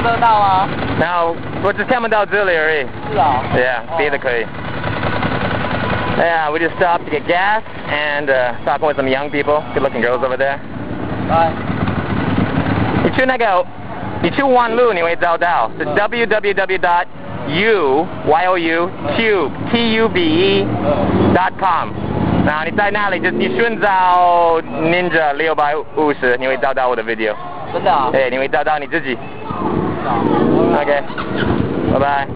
得到吗？然后我只看不到这里而已。是啊。Yeah，别的可以。Yeah, we just stopped to get gas and talking with some young people, good-looking girls over there. 来。你去那个，你去弯路你会找到，是 www.youyutube.com。然后你在那里就你寻找 Ninja 650，你会找到我的 video。真的啊？对，你会找到你自己。OK， 拜拜。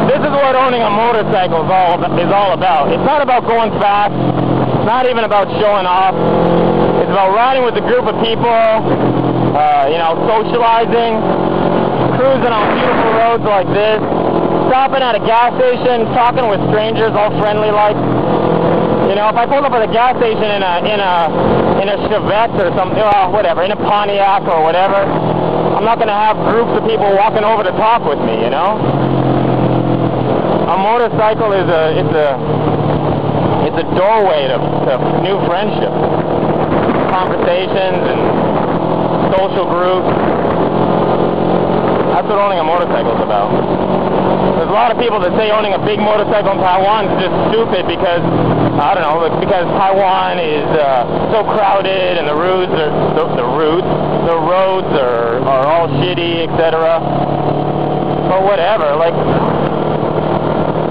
This is what owning a motorcycle is all about. It's not about going fast. It's not even about showing off. It's about riding with a group of people, socializing, cruising on beautiful roads like this, stopping at a gas station, talking with strangers, all friendly like. You know, if I pulled up at a gas station in a Chevette or something, whatever, in a Pontiac or whatever, I'm not going to have groups of people walking over to talk with me, you know? A motorcycle is a doorway to new friendships, conversations, and social groups. That's what owning a motorcycle is about. There's a lot of people that say owning a big motorcycle in Taiwan is just stupid because, I don't know, because Taiwan is so crowded and the roads are all shitty, etc. But whatever, like.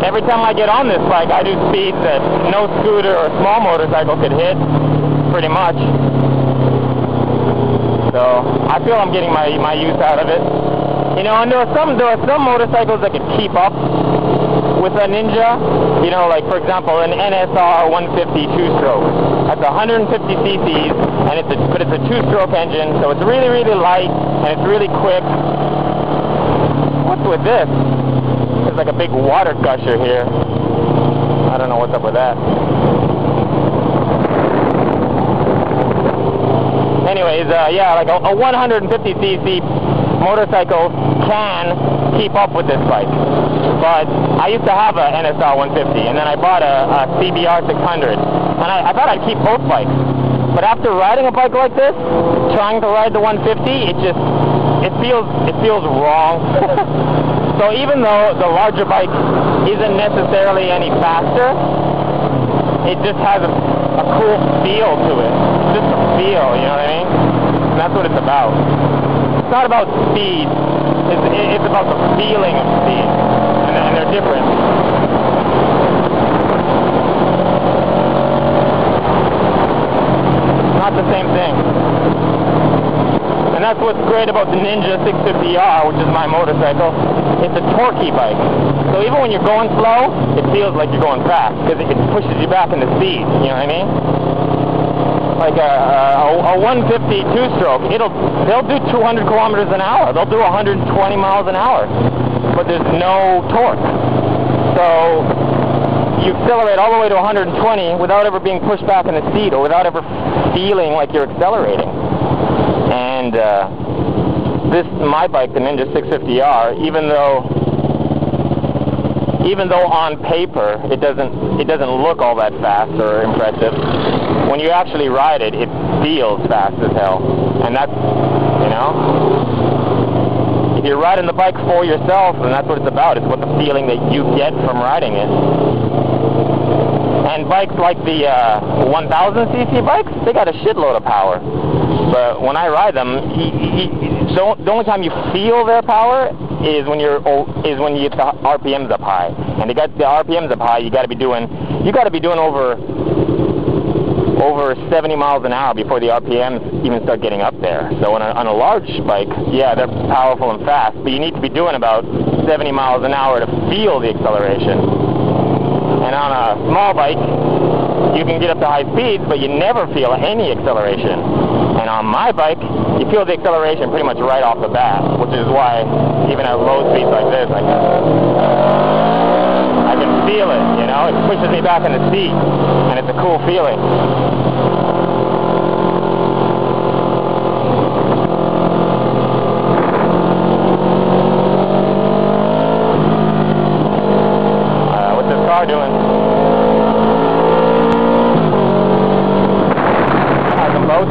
Every time I get on this bike, I do speeds that no scooter or small motorcycle could hit, pretty much. So I feel I'm getting my use out of it. You know, and there are some motorcycles that could keep up with a Ninja. You know, like for example, an NSR 150 two-stroke. That's 150 cc's, and it's a two-stroke engine, so it's really, really light and it's really quick. What's with this? There's like a big water gusher here. I don't know what's up with that. Anyways, yeah, like a 150cc motorcycle can keep up with this bike. But I used to have a NSR 150, and then I bought a CBR 600, and I thought I'd keep both bikes. But after riding a bike like this, trying to ride the 150, it feels wrong. So even though the larger bike isn't necessarily any faster, it just has a cool feel to it. It's just a feel, you know what I mean? And that's what it's about. It's not about speed. It's about the feeling of speed. And they're different. It's not the same thing. And that's what's great about the Ninja 650R, which is my motorcycle. It's a torquey bike. So even when you're going slow, it feels like you're going fast because it pushes you back into speed. You know what I mean? Like a 150 two-stroke, they'll do 200 kilometers an hour. They'll do 120 miles an hour, but there's no torque. So you accelerate all the way to 120 without ever being pushed back in the seat or without ever feeling like you're accelerating. And my bike, the Ninja 650R, even though on paper it doesn't look all that fast or impressive, when you actually ride it, it feels fast as hell. And that's, you know, if you're riding the bike for yourself, then that's what it's about. It's what the feeling that you get from riding it. And bikes like the 1000cc bikes, they got a shitload of power. But when I ride them, the only time you feel their power is when you get the RPMs up high. And to get the RPMs up high, you got to be doing over 70 miles an hour before the RPMs even start getting up there. So on a large bike, yeah, they're powerful and fast, but you need to be doing about 70 miles an hour to feel the acceleration. And on a small bike, you can get up to high speeds, but you never feel any acceleration. And on my bike, you feel the acceleration pretty much right off the bat, which is why even at low speeds like this, I can feel it, you know? It pushes me back in the seat, and it's a cool feeling. What's this car doing? Has them both.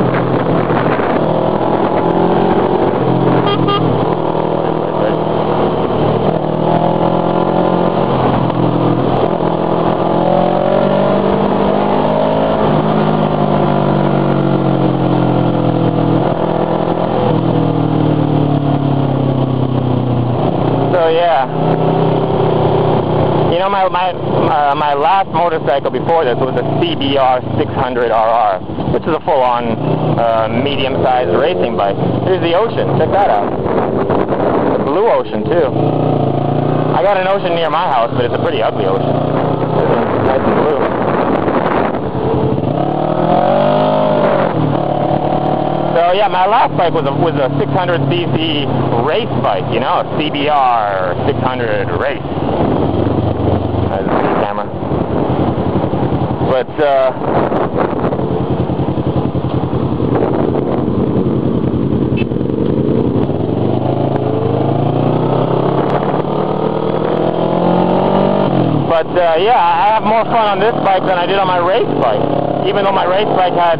So yeah, you know, my last motorcycle before this was a CBR 600RR, which is a full-on medium-sized racing bike. Here's the ocean. Check that out. The blue ocean too. I got an ocean near my house, but it's a pretty ugly ocean. It's nice and blue. So yeah, my last bike was a 600cc race bike, you know, a CBR 600 race. That's a speed camera. But yeah, I have more fun on this bike than I did on my race bike. Even though my race bike had